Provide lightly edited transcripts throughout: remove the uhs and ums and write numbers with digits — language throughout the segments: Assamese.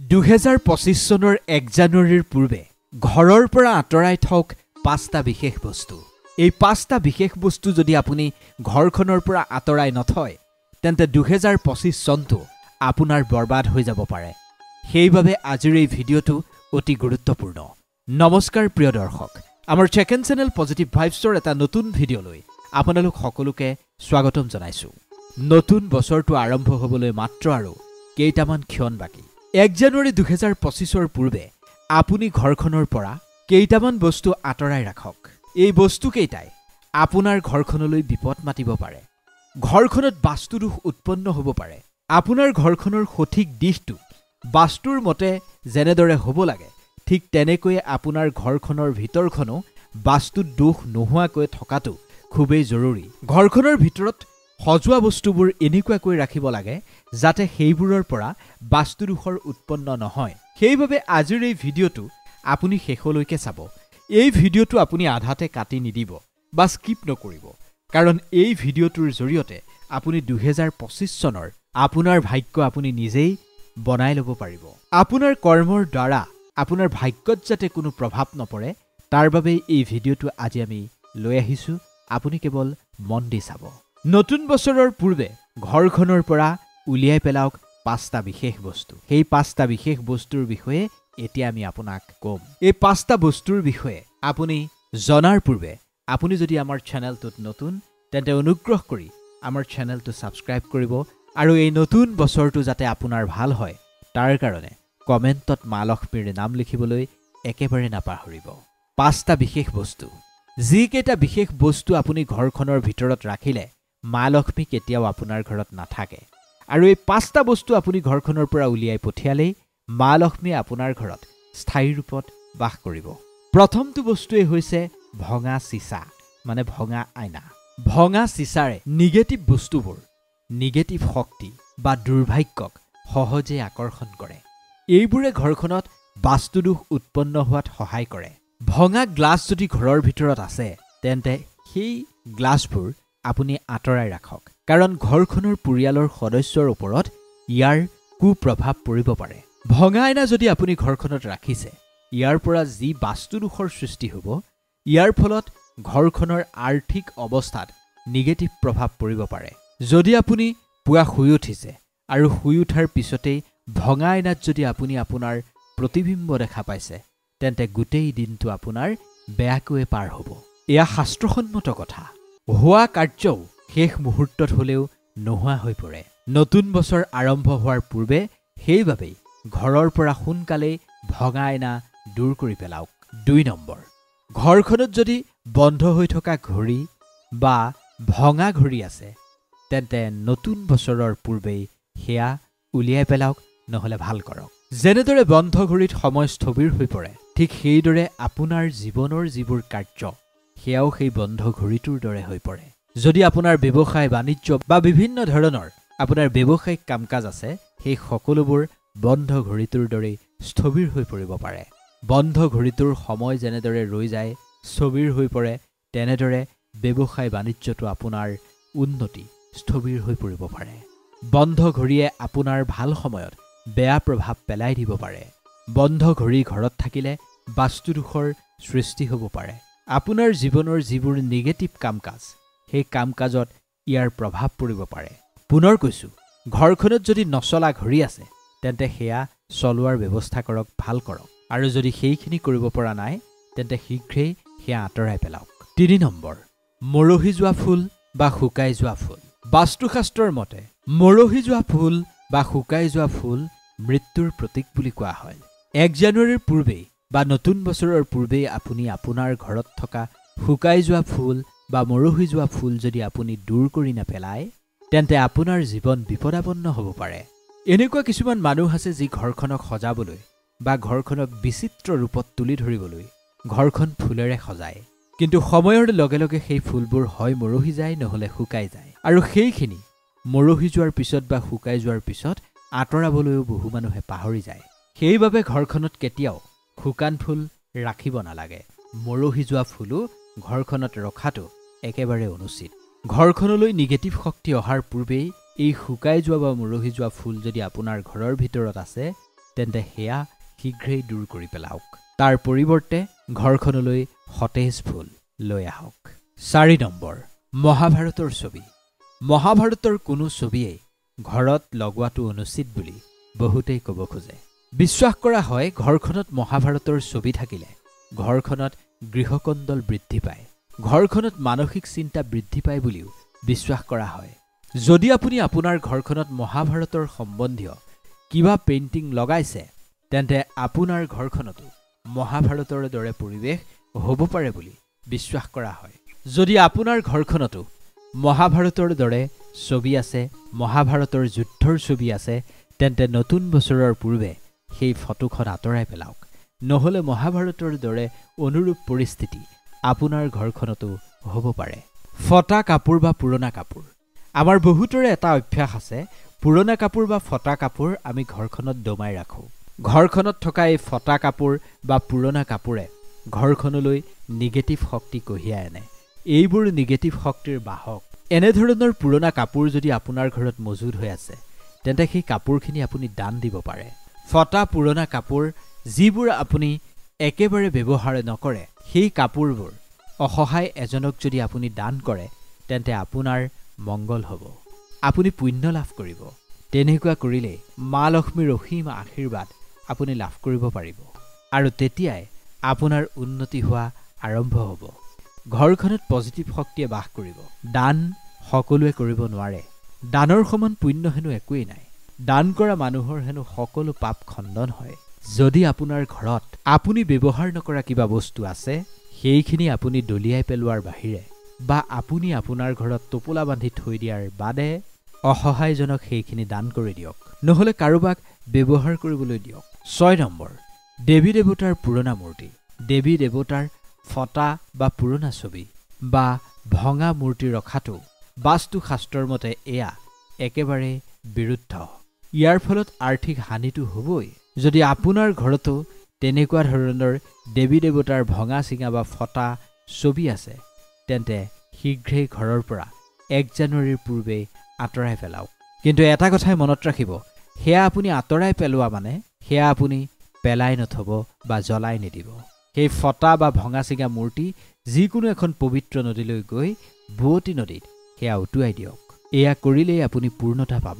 2025 চনৰ 1 জানুৱাৰীৰ পূৰ্বে ঘৰৰ পৰা আঁতৰাই থওক 5টা বিশেষ বস্তু। এই 5টা বিশেষ বস্তু যদি আপুনি ঘৰখনৰ পৰা আঁতৰাই নথয় তেন্তে 2025 চনটো আপোনাৰ বৰবাদ হৈ যাব পাৰে। সেইবাবে আজিৰ এই ভিডিঅ'টো অতি গুৰুত্বপূৰ্ণ। নমস্কাৰ প্ৰিয় দৰ্শক, আমাৰ চেকেণ্ড চেনেল পজিটিভ ভাইবছৰ এটা নতুন ভিডিঅ'লৈ আপোনালোক সকলোকে স্বাগতম জনাইছো। নতুন বছৰটো আৰম্ভ হ'বলৈ মাত্ৰ আৰু কেইটামান ক্ষণ বাকী। 1 জানুৱাৰী 2025 পূৰ্বে আপুনি ঘৰখনৰ পৰা কেইটামান বস্তু আঁতৰাই ৰাখক। এই বস্তু কেইটাই আপোনাৰ ঘৰখনলৈ বিপদ মাতিব পাৰে। ঘৰখনত বাস্তুদোষ উৎপন্ন হ'ব পাৰে। আপোনাৰ ঘৰখনৰ সঠিক দিশটো বাস্তুৰ মতে যেনেদৰে হ'ব লাগে ঠিক তেনেকৈ আপোনাৰ ঘৰখনৰ ভিতৰখনো বাস্তুত দোষ নোহোৱাকৈ থকাটো খুবেই জৰুৰী। ঘৰখনৰ ভিতৰত সজোৱা বস্তুবোৰ এনেকুৱাকৈ ৰাখিব লাগে যাতে সেইবোৰৰ পৰা বাস্তুদোষৰ উৎপন্ন নহয়। সেইবাবে আজিৰ এই ভিডিঅ'টো আপুনি শেষলৈকে চাব। এই ভিডিঅ'টো আপুনি আধাতে কাটি নিদিব বা স্কিপ নকৰিব, কাৰণ এই ভিডিঅ'টোৰ জৰিয়তে আপুনি 2025 চনৰ আপোনাৰ ভাগ্য আপুনি নিজেই বনাই ল'ব পাৰিব। আপোনাৰ কৰ্মৰ দ্বাৰা আপোনাৰ ভাগ্যত যাতে কোনো প্ৰভাৱ নপৰে তাৰ বাবে এই ভিডিঅ'টো আজি আমি লৈ আহিছোঁ। আপুনি কেৱল মন দি চাব। নতুন বছৰৰ পূৰ্বে ঘৰখনৰ পৰা উলিয়াই পেলাওক 5টা বিশেষ বস্তু। সেই 5টা বিশেষ বস্তুৰ বিষয়ে এতিয়া আমি আপোনাক ক'ম। এই 5টা বস্তুৰ বিষয়ে আপুনি জনাৰ পূৰ্বে আপুনি যদি আমাৰ চেনেলটোত নতুন তেন্তে অনুগ্ৰহ কৰি আমাৰ চেনেলটো ছাবস্ক্ৰাইব কৰিব আৰু এই নতুন বছৰটো যাতে আপোনাৰ ভাল হয় তাৰ কাৰণে কমেণ্টত মা লক্ষ্মীৰ নাম লিখিবলৈ একেবাৰে নাপাহৰিব। 5টা বিশেষ বস্তু, যিকেইটা বিশেষ বস্তু আপুনি ঘৰখনৰ ভিতৰত ৰাখিলে মা লক্ষ্মী কেতিয়াও আপোনাৰ ঘৰত নাথাকে, আৰু এই 5টা বস্তু আপুনি ঘৰখনৰ পৰা উলিয়াই পঠিয়ালেই মা লক্ষ্মীয়ে আপোনাৰ ঘৰত স্থায়ী ৰূপত বাস কৰিব। প্ৰথমটো বস্তুৱেই হৈছে ভঙা চিচা, মানে ভঙা আইনা। ভঙা চিচাৰে নিগেটিভ বস্তুবোৰ, নিগেটিভ শক্তি বা দুৰ্ভাগ্যক সহজে আকৰ্ষণ কৰে। এইবোৰে ঘৰখনত বাস্তুদোষ উৎপন্ন হোৱাত সহায় কৰে। ভঙা গ্লাছ যদি ঘৰৰ ভিতৰত আছে তেন্তে সেই গ্লাছবোৰ আপুনি আঁতৰাই ৰাখক, কাৰণ ঘৰখনৰ পৰিয়ালৰ সদস্যৰ ওপৰত ইয়াৰ কুপ্ৰভাৱ পৰিব পাৰে। ভঙা আইনা যদি আপুনি ঘৰখনত ৰাখিছে ইয়াৰ পৰা যি বাস্তুদোষৰ সৃষ্টি হ'ব, ইয়াৰ ফলত ঘৰখনৰ আৰ্থিক অৱস্থাত নিগেটিভ প্ৰভাৱ পৰিব পাৰে। যদি আপুনি পুৱা শুই উঠিছে আৰু শুই উঠাৰ পিছতেই ভঙা আইনাত যদি আপুনি আপোনাৰ প্ৰতিবিম্ব দেখা পাইছে তেন্তে গোটেই দিনটো আপোনাৰ বেয়াকৈ পাৰ হ'ব। এয়া শাস্ত্ৰসন্মত কথা। হোৱা কাৰ্যও শেষ মুহূৰ্তত হ'লেও নোহোৱা হৈ পৰে নতুন বছৰ আৰম্ভ হোৱাৰ পূৰ্বে। সেইবাবেই ঘৰৰ পৰা সোনকালেই ভঙা আইনা দূৰ কৰি পেলাওক। 2 নম্বৰ, ঘৰখনত যদি বন্ধ হৈ থকা ঘড়ী বা ভঙা ঘড়ী আছে তেন্তে নতুন বছৰৰ পূৰ্বেই সেয়া উলিয়াই পেলাওক, নহ'লে ভাল কৰক। যেনেদৰে বন্ধ ঘড়ীত সময় স্থবিৰ হৈ পৰে ঠিক সেইদৰে আপোনাৰ জীৱনৰ যিবোৰ কাৰ্য সেয়াও সেই বন্ধ ঘড়ীটোৰ দৰে হৈ পৰে। যদি আপোনাৰ ব্যৱসায় বাণিজ্য বা বিভিন্ন ধৰণৰ আপোনাৰ ব্যৱসায়িক কাম কাজ আছে সেই সকলোবোৰ বন্ধ ঘড়ীটোৰ দৰেই স্থবিৰ হৈ পৰিব পাৰে। বন্ধ ঘড়ীটোৰ সময় যেনেদৰে ৰৈ যায়, স্থবিৰ হৈ পৰে, তেনেদৰে ব্যৱসায় বাণিজ্যটো আপোনাৰ উন্নতি স্থবিৰ হৈ পৰিব পাৰে। বন্ধ ঘড়ীয়ে আপোনাৰ ভাল সময়ত বেয়া প্ৰভাৱ পেলাই দিব পাৰে। বন্ধ ঘড়ী ঘৰত থাকিলে বাস্তুদোষৰ সৃষ্টি হ'ব পাৰে। আপোনাৰ জীৱনৰ যিবোৰ নিগেটিভ কাম কাজ সেই কাম কাজত ইয়াৰ প্ৰভাৱ পৰিব পাৰে। পুনৰ কৈছোঁ, ঘৰখনত যদি নচলা ঘড়ী আছে তেন্তে সেয়া চলোৱাৰ ব্যৱস্থা কৰক, ভাল কৰক, আৰু যদি সেইখিনি কৰিব পৰা নাই তেন্তে শীঘ্ৰেই সেয়া আঁতৰাই পেলাওক। 3 নম্বৰ, মৰহি যোৱা ফুল বা শুকাই যোৱা ফুল। বাস্তুশাস্ত্ৰৰ মতে মৰহি যোৱা ফুল বা শুকাই যোৱা ফুল মৃত্যুৰ প্ৰতীক বুলি কোৱা হয়। 1 জানুৱাৰীৰ পূৰ্বেই বা নতুন বছৰৰ পূৰ্বেই আপুনি আপোনাৰ ঘৰত থকা শুকাই যোৱা ফুল বা মৰহি যোৱা ফুল যদি আপুনি দূৰ কৰি নেপেলায় তেন্তে আপোনাৰ জীৱন বিপদাপন্ন হ'ব পাৰে। এনেকুৱা কিছুমান মানুহ আছে যি ঘৰখনক সজাবলৈ বা ঘৰখনক বিচিত্ৰ ৰূপত তুলি ধৰিবলৈ ঘৰখন ফুলেৰে সজায়, কিন্তু সময়ৰ লগে লগে সেই ফুলবোৰ হয় মৰহি যায় নহ'লে শুকাই যায়, আৰু সেইখিনি মৰহি যোৱাৰ পিছত বা শুকাই যোৱাৰ পিছত আঁতৰাবলৈও বহু মানুহে পাহৰি যায়। সেইবাবে ঘৰখনত কেতিয়াও শুকান ফুল ৰাখিব নালাগে। মৰহি যোৱা ফুলো ঘৰখনত ৰখাটো একেবাৰে অনুচিত। ঘৰখনলৈ নিগেটিভ শক্তি অহাৰ পূৰ্বেই এই শুকাই যোৱা বা মৰহি যোৱা ফুল যদি আপোনাৰ ঘৰৰ ভিতৰত আছে তেন্তে সেয়া শীঘ্ৰেই দূৰ কৰি পেলাওক। তাৰ পৰিৱৰ্তে ঘৰখনলৈ সতেজ ফুল লৈ আহক। 4 নম্বৰ, মহাভাৰতৰ ছবি। মহাভাৰতৰ কোনো ছবিয়েই ঘৰত লগোৱাটো অনুচিত বুলি বহুতেই ক'ব খোজে। বিশ্বাস কৰা হয় ঘৰখনত মহাভাৰতৰ ছবি থাকিলে ঘৰখনত গৃহকন্দল বৃদ্ধি পায়, ঘৰখনত মানসিক চিন্তা বৃদ্ধি পায় বুলিও বিশ্বাস কৰা হয়। যদি আপুনি আপোনাৰ ঘৰখনত মহাভাৰতৰ সম্বন্ধীয় কিবা পেইণ্টিং লগাইছে তেন্তে আপোনাৰ ঘৰখনতো মহাভাৰতৰ দৰে পৰিৱেশ হ'ব পাৰে বুলি বিশ্বাস কৰা হয়। যদি আপোনাৰ ঘৰখনতো মহাভাৰতৰ দৰে ছবি আছে, মহাভাৰতৰ যুদ্ধৰ ছবি আছে, তেন্তে নতুন বছৰৰ পূৰ্বে সেই ফটোখন আঁতৰাই পেলাওক। নহ'লে মহাভাৰতৰ দৰে অনুৰূপ পৰিস্থিতি আপোনাৰ ঘৰখনতো হ'ব পাৰে। ফটা কাপোৰ বা পুৰণা কাপোৰ। আমাৰ বহুতৰে এটা অভ্যাস আছে, পুৰণা কাপোৰ বা ফটা কাপোৰ আমি ঘৰখনত দমাই ৰাখোঁ। ঘৰখনত থকা এই ফটা কাপোৰ বা পুৰণা কাপোৰে ঘৰখনলৈ নিগেটিভ শক্তি কঢ়িয়াই আনে। এইবোৰ নিগেটিভ শক্তিৰ বাহক। এনেধৰণৰ পুৰণা কাপোৰ যদি আপোনাৰ ঘৰত মজুদ হৈ আছে তেন্তে সেই কাপোৰখিনি আপুনি দান দিব পাৰে। ফটা পুৰণা কাপোৰ যিবোৰ আপুনি একেবাৰে ব্যৱহাৰ নকৰে, সেই কাপোৰবোৰ অসহায় এজনক যদি আপুনি দান কৰে তেন্তে আপোনাৰ মংগল হ'ব, আপুনি পুণ্য লাভ কৰিব। তেনেকুৱা কৰিলে মা লক্ষ্মীৰ অসীম আশীৰ্বাদ আপুনি লাভ কৰিব পাৰিব আৰু তেতিয়াই আপোনাৰ উন্নতি হোৱা আৰম্ভ হ'ব। ঘৰখনত পজিটিভ শক্তিয়ে বাস কৰিব। দান সকলোৱে কৰিব নোৱাৰে। দানৰ সমান পুণ্য হেনো একোৱেই নাই। দান কৰা মানুহৰ হেনো সকলো পাপ খণ্ডন হয়। যদি আপোনাৰ ঘৰত আপুনি ব্যৱহাৰ নকৰা কিবা বস্তু আছে, সেইখিনি আপুনি দলিয়াই পেলোৱাৰ বাহিৰে বা আপুনি আপোনাৰ ঘৰত টোপোলা বান্ধি থৈ দিয়াৰ বাদে অসহায়জনক সেইখিনি দান কৰি দিয়ক, নহ'লে কাৰোবাক ব্যৱহাৰ কৰিবলৈ দিয়ক। 6 নম্বৰ, দেৱী দেৱতাৰ পুৰণা মূৰ্তি। দেৱী দেৱতাৰ ফটা বা পুৰণা ছবি বা ভঙা মূৰ্তি ৰখাটো বাস্তুশাস্ত্ৰৰ মতে এয়া একেবাৰে বিৰুদ্ধ। ইয়াৰ ফলত আৰ্থিক হানিটো হ'বই। যদি আপোনাৰ ঘৰতো তেনেকুৱা ধৰণৰ দেৱী দেৱতাৰ ভঙা চিঙা বা ফটা ছবি আছে তেন্তে শীঘ্ৰেই ঘৰৰ পৰা 1 জানুৱাৰীৰ পূৰ্বে আঁতৰাই পেলাওক। কিন্তু এটা কথাই মনত ৰাখিব, সেয়া আপুনি আঁতৰাই পেলোৱা মানে সেয়া আপুনি পেলাই নথব বা জ্বলাই নিদিব। সেই ফটা বা ভঙা চিঙা মূৰ্তি যিকোনো এখন পবিত্ৰ নদীলৈ গৈ বুৱতী নদীত সেয়া উটুৱাই দিয়ক। এয়া কৰিলেই আপুনি পূৰ্ণতা পাব।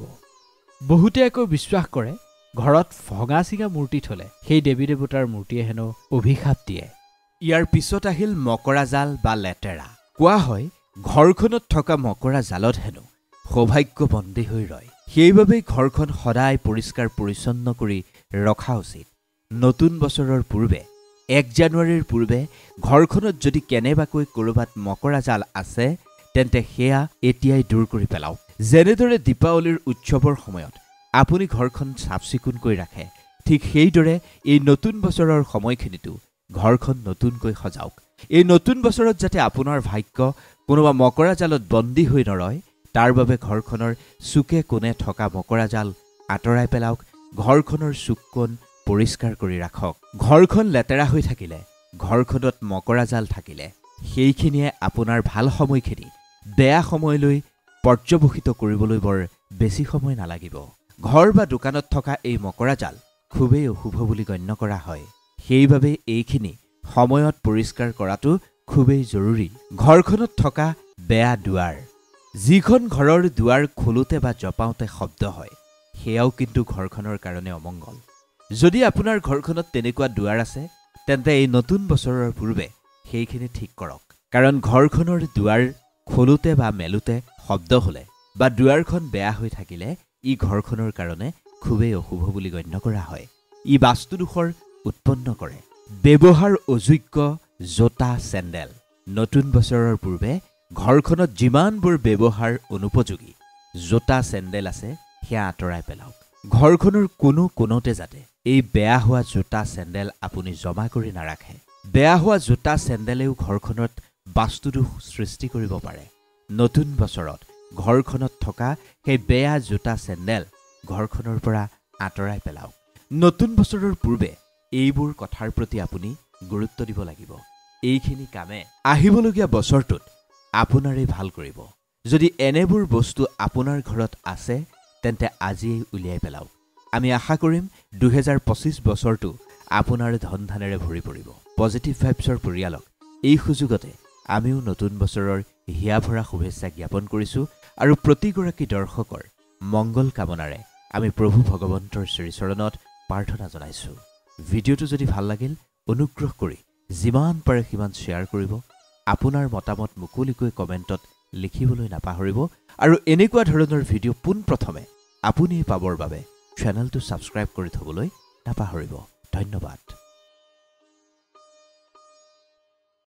বহুতে আকৌ বিশ্বাস কৰে ঘৰত ভঙা চিঙা মূৰ্তি থলে সেই দেৱী দেৱতাৰ মূৰ্তিয়ে হেনো অভিশাপ দিয়ে। ইয়াৰ পিছত আহিল মকৰা জাল বা লেতেৰা। কোৱা হয় ঘৰখনত থকা মকৰা জালত হেনো সৌভাগ্য বন্দী হৈ ৰয়। সেইবাবেই ঘৰখন সদায় পৰিষ্কাৰ পৰিচ্ছন্ন কৰি ৰখা উচিত। নতুন বছৰৰ পূৰ্বে 1 জানুৱাৰীৰ পূৰ্বে ঘৰখনত যদি কেনেবাকৈ ক'ৰবাত মকৰা জাল আছে তেন্তে সেয়া এতিয়াই দূৰ কৰি পেলাওক। যেনেদৰে দীপাৱলীৰ উৎসৱৰ সময়ত আপুনি ঘৰখন চাফ চিকুণ কৰি ৰাখে, ঠিক সেইদৰে এই নতুন বছৰৰ সময়খিনিতো ঘৰখন নতুনকৈ সজাওক। এই নতুন বছৰত যাতে আপোনাৰ ভাগ্য কোনোবা মকৰা জালত বন্দী হৈ নৰয় তাৰ বাবে ঘৰখনৰ চুকে কোণে থকা মকৰা জাল আঁতৰাই পেলাওক। ঘৰখনৰ চুক কোণ পৰিষ্কাৰ কৰি ৰাখক। ঘৰখন লেতেৰা হৈ থাকিলে, ঘৰখনত মকৰা জাল থাকিলে সেইখিনিয়ে আপোনাৰ ভাল সময়খিনি বেয়া সময়লৈ পৰ্যবসিত কৰিবলৈ বৰ বেছি সময় নালাগিব। ঘৰ বা দোকানত থকা এই মকৰা জাল খুবেই অশুভ বুলি গণ্য কৰা হয়। সেইবাবে এইখিনি সময়ত পৰিষ্কাৰ কৰাটো খুবেই জৰুৰী। ঘৰখনত থকা বেয়া দুৱাৰ। যিখন ঘৰৰ দুৱাৰ খোলোতে বা জপাওঁতে শব্দ হয় সেয়াও কিন্তু ঘৰখনৰ কাৰণে অমংগল। যদি আপোনাৰ ঘৰখনত তেনেকুৱা দুৱাৰ আছে তেন্তে এই নতুন বছৰৰ পূৰ্বে সেইখিনি ঠিক কৰক। কাৰণ ঘৰখনৰ দুৱাৰ খোলোতে বা মেলোতে শব্দ হ'লে বা দুৱাৰখন বেয়া হৈ থাকিলে ই ঘৰখনৰ কাৰণে খুবেই অশুভ বুলি গণ্য কৰা হয়। ই বাস্তুদোষৰ উৎপন্ন কৰে। ব্যৱহাৰ অযোগ্য জোতা চেণ্ডেল। নতুন বছৰৰ পূৰ্বে ঘৰখনত যিমানবোৰ ব্যৱহাৰ অনুপযোগী জোতা চেণ্ডেল আছে সেয়া আঁতৰাই পেলাওক। ঘৰখনৰ কোনো কোণতে যাতে এই বেয়া হোৱা জোতা চেণ্ডেল আপুনি জমা কৰি নাৰাখে। বেয়া হোৱা জোতা চেণ্ডেলেও ঘৰখনত বাস্তুদোষ সৃষ্টি কৰিব পাৰে। নতুন বছৰত ঘৰখনত থকা সেই বেয়া জোতা চেণ্ডেল ঘৰখনৰ পৰা আঁতৰাই পেলাওক। নতুন বছৰৰ পূৰ্বে এইবোৰ কথাৰ প্ৰতি আপুনি গুৰুত্ব দিব লাগিব। এইখিনি কামে আহিবলগীয়া বছৰটোত আপোনাৰেই ভাল কৰিব। যদি এনেবোৰ বস্তু আপোনাৰ ঘৰত আছে তেন্তে আজিয়েই উলিয়াই পেলাওক। আমি আশা কৰিম 2025 বছৰটো আপোনাৰ ধন-ধানেৰে ভৰি পৰিব। পজিটিভ ভাইবছৰ পৰিয়ালক এই সুযোগতে আমিও নতুন বছৰৰ হিয়াভৰা শুভেচ্ছা জ্ঞাপন কৰিছোঁ আৰু প্ৰতিগৰাকী দৰ্শকৰ মংগল কামনাৰে আমি প্ৰভু ভগৱন্তৰ শ্ৰীচৰণত প্ৰাৰ্থনা জনাইছোঁ। ভিডিঅ'টো যদি ভাল লাগিল অনুগ্ৰহ কৰি যিমান পাৰে সিমান শ্বেয়াৰ কৰিব। আপোনাৰ মতামত মুকলিকৈ কমেণ্টত লিখিবলৈ নাপাহৰিব আৰু এনেকুৱা ধৰণৰ ভিডিঅ' পোনপ্ৰথমে আপুনি পাবৰ বাবে চেনেলটো ছাবস্ক্ৰাইব কৰি থবলৈ নাপাহৰিব। ধন্যবাদ।